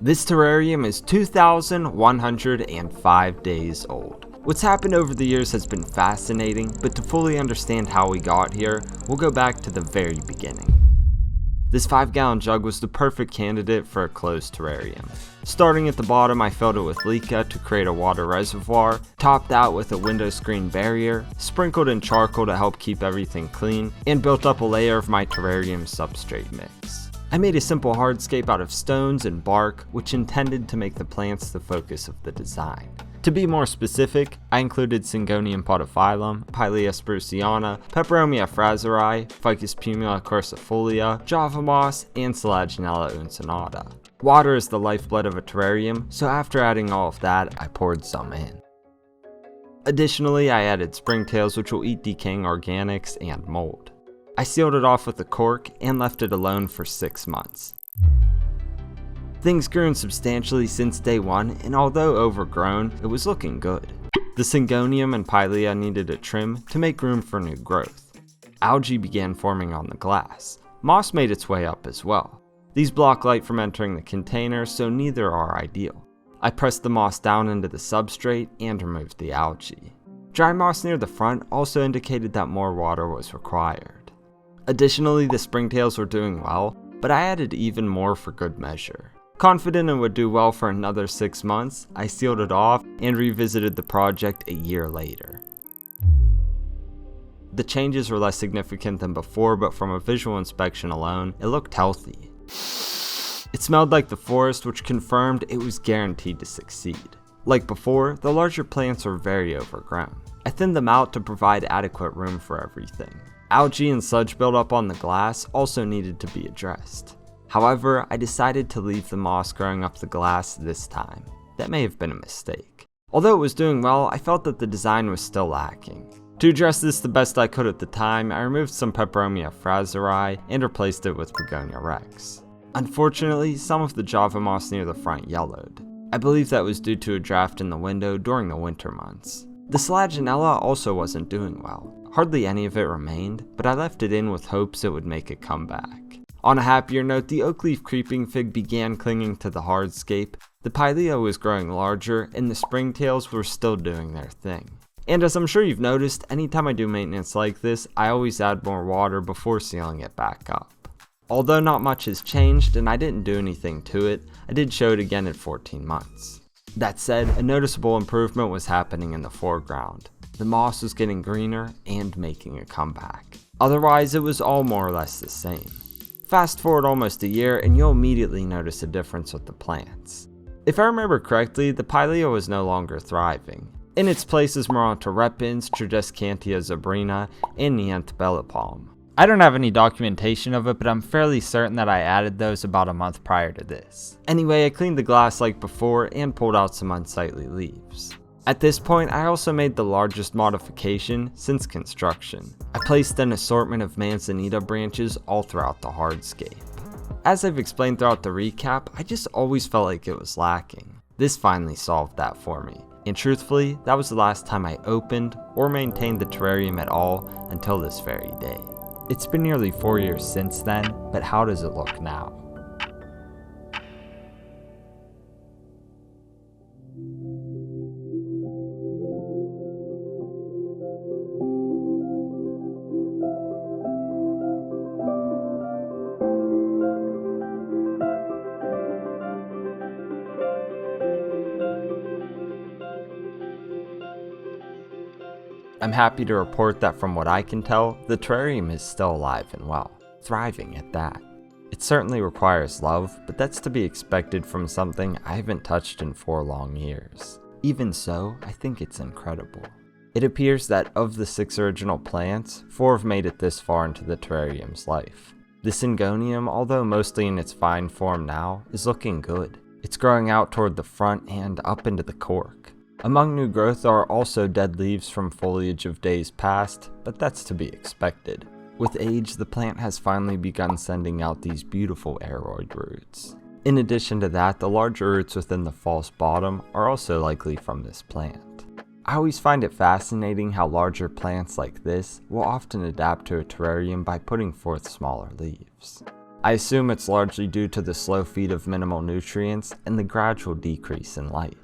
This terrarium is 2,105 days old. What's happened over the years has been fascinating, but to fully understand how we got here, we'll go back to the very beginning. This 5-gallon jug was the perfect candidate for a closed terrarium. Starting at the bottom, I filled it with leca to create a water reservoir, topped out with a window screen barrier, sprinkled in charcoal to help keep everything clean, and built up a layer of my terrarium substrate mix. I made a simple hardscape out of stones and bark, which intended to make the plants the focus of the design. To be more specific, I included Syngonium podophyllum, Pilea spruciana, Peperomia fraseri, Ficus pumila quercifolia, Java moss, and Selaginella uncinata. Water is the lifeblood of a terrarium, so after adding all of that, I poured some in. Additionally, I added springtails, which will eat decaying organics and mold. I sealed it off with a cork and left it alone for 6 months. Things grew substantially since day one, and although overgrown, it was looking good. The Syngonium and Pilea needed a trim to make room for new growth. Algae began forming on the glass. Moss made its way up as well. These block light from entering the container, so neither are ideal. I pressed the moss down into the substrate and removed the algae. Dry moss near the front also indicated that more water was required. Additionally, the springtails were doing well, but I added even more for good measure. Confident it would do well for another 6 months, I sealed it off and revisited the project a year later. The changes were less significant than before, but from a visual inspection alone, it looked healthy. It smelled like the forest, which confirmed it was guaranteed to succeed. Like before, the larger plants were very overgrown. I thinned them out to provide adequate room for everything. Algae and sludge buildup on the glass also needed to be addressed. However, I decided to leave the moss growing up the glass this time. That may have been a mistake. Although it was doing well, I felt that the design was still lacking. To address this the best I could at the time, I removed some Peperomia fraseri and replaced it with Begonia rex. Unfortunately, some of the Java moss near the front yellowed. I believe that was due to a draft in the window during the winter months. The Selaginella also wasn't doing well. Hardly any of it remained, but I left it in with hopes it would make a comeback. On a happier note, the oak leaf creeping fig began clinging to the hardscape, the Pilea was growing larger, and the springtails were still doing their thing. And as I'm sure you've noticed, anytime I do maintenance like this, I always add more water before sealing it back up. Although not much has changed and I didn't do anything to it, I did show it again at 14 months. That said, a noticeable improvement was happening in the foreground. The moss was getting greener and making a comeback. Otherwise, it was all more or less the same. Fast forward almost a year and you'll immediately notice a difference with the plants. If I remember correctly, the Pilea was no longer thriving. In its place is Moronta repens, Tradescantia zebrina, and Neanth bellipalm. I don't have any documentation of it, but I'm fairly certain that I added those about a month prior to this. Anyway, I cleaned the glass like before and pulled out some unsightly leaves. At this point, I also made the largest modification since construction. I placed an assortment of manzanita branches all throughout the hardscape. As I've explained throughout the recap, I just always felt like it was lacking. This finally solved that for me, and truthfully, that was the last time I opened or maintained the terrarium at all until this very day. It's been nearly 4 years since then, but how does it look now? I'm happy to report that from what I can tell, the terrarium is still alive and well, thriving at that. It certainly requires love, but that's to be expected from something I haven't touched in 4 long years. Even so, I think it's incredible. It appears that of the 6 original plants, 4 have made it this far into the terrarium's life. The Syngonium, although mostly in its fine form now, is looking good. It's growing out toward the front and up into the cork. Among new growth are also dead leaves from foliage of days past, but that's to be expected. With age, the plant has finally begun sending out these beautiful aroid roots. In addition to that, the larger roots within the false bottom are also likely from this plant. I always find it fascinating how larger plants like this will often adapt to a terrarium by putting forth smaller leaves. I assume it's largely due to the slow feed of minimal nutrients and the gradual decrease in light.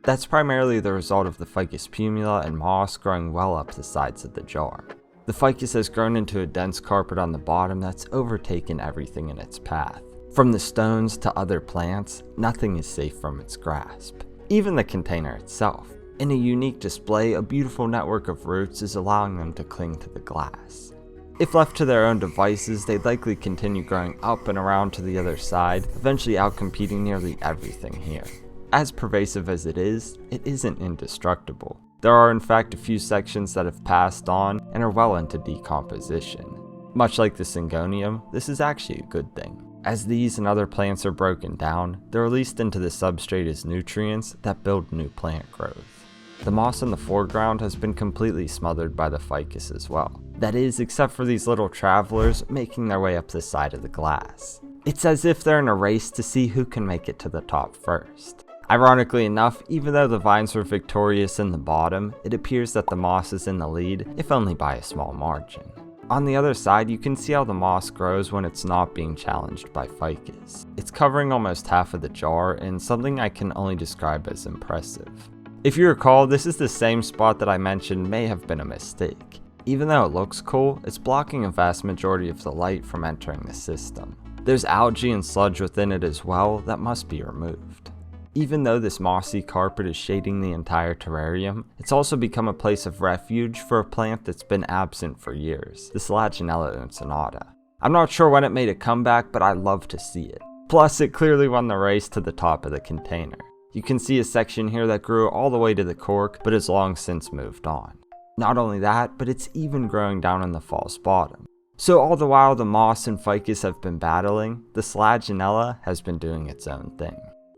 That's primarily the result of the ficus pumila and moss growing well up the sides of the jar. The ficus has grown into a dense carpet on the bottom that's overtaken everything in its path. From the stones to other plants, nothing is safe from its grasp. Even the container itself. In a unique display, a beautiful network of roots is allowing them to cling to the glass. If left to their own devices, they'd likely continue growing up and around to the other side, eventually outcompeting nearly everything here. As pervasive as it isn't indestructible. There are in fact a few sections that have passed on and are well into decomposition. Much like the Syngonium, this is actually a good thing. As these and other plants are broken down, they're released into the substrate as nutrients that build new plant growth. The moss in the foreground has been completely smothered by the ficus as well. That is, except for these little travelers making their way up the side of the glass. It's as if they're in a race to see who can make it to the top first. Ironically enough, even though the vines were victorious in the bottom, it appears that the moss is in the lead, if only by a small margin. On the other side, you can see how the moss grows when it's not being challenged by ficus. It's covering almost half of the jar in something I can only describe as impressive. If you recall, this is the same spot that I mentioned may have been a mistake. Even though it looks cool, it's blocking a vast majority of the light from entering the system. There's algae and sludge within it as well that must be removed. Even though this mossy carpet is shading the entire terrarium, it's also become a place of refuge for a plant that's been absent for years, the Selaginella uncinata. I'm not sure when it made a comeback, but I love to see it. Plus, it clearly won the race to the top of the container. You can see a section here that grew all the way to the cork, but has long since moved on. Not only that, but it's even growing down in the false bottom. So all the while the moss and ficus have been battling, the Selaginella has been doing its own thing.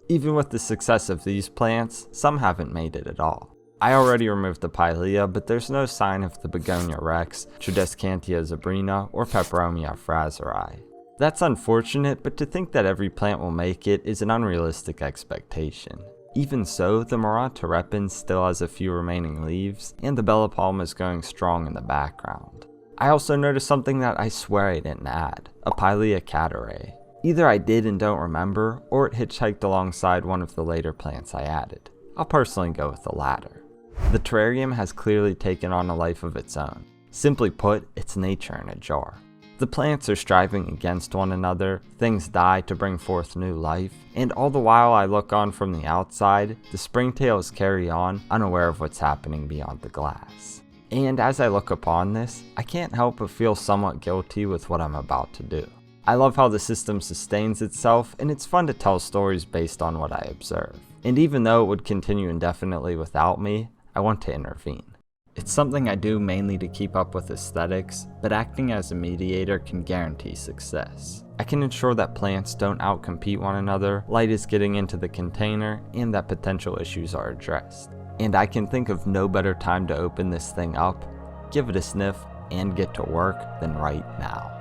Even with the success of these plants, some haven't made it at all. I already removed the Pilea, but there's no sign of the Begonia rex, Tridescantia zebrina, or Peperomia fraseri. That's unfortunate, but to think that every plant will make it is an unrealistic expectation. Even so, the Morontorepin still has a few remaining leaves, and the Bella Palma is going strong in the background. I also noticed something that I swear I didn't add, a Pilea catarae. Either I did and don't remember, or it hitchhiked alongside one of the later plants I added. I'll personally go with the latter. The terrarium has clearly taken on a life of its own. Simply put, it's nature in a jar. The plants are striving against one another, things die to bring forth new life, and all the while I look on from the outside, the springtails carry on, unaware of what's happening beyond the glass. And as I look upon this, I can't help but feel somewhat guilty with what I'm about to do. I love how the system sustains itself, and it's fun to tell stories based on what I observe. And even though it would continue indefinitely without me, I want to intervene. It's something I do mainly to keep up with aesthetics, but acting as a mediator can guarantee success. I can ensure that plants don't outcompete one another, light is getting into the container, and that potential issues are addressed. And I can think of no better time to open this thing up, give it a sniff, and get to work than right now.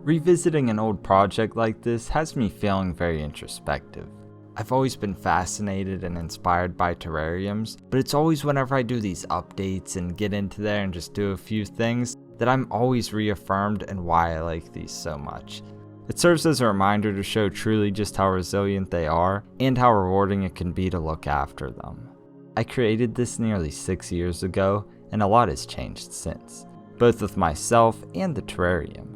Revisiting an old project like this has me feeling very introspective. I've always been fascinated and inspired by terrariums, but it's always whenever I do these updates and get into there and just do a few things that I'm always reaffirmed and why I like these so much. It serves as a reminder to show truly just how resilient they are and how rewarding it can be to look after them. I created this nearly 6 years ago, and a lot has changed since, both with myself and the terrarium.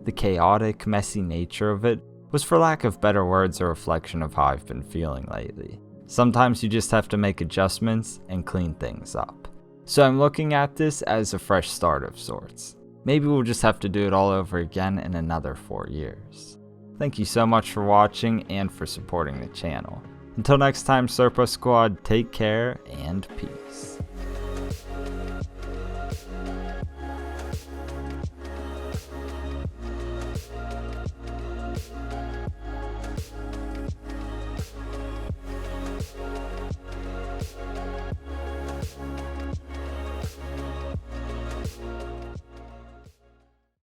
The chaotic, messy nature of it was, for lack of better words, a reflection of how I've been feeling lately. Sometimes you just have to make adjustments and clean things up. So I'm looking at this as a fresh start of sorts. Maybe we'll just have to do it all over again in another 4 years. Thank you so much for watching and for supporting the channel. Until next time, Serpa Squad, take care and peace.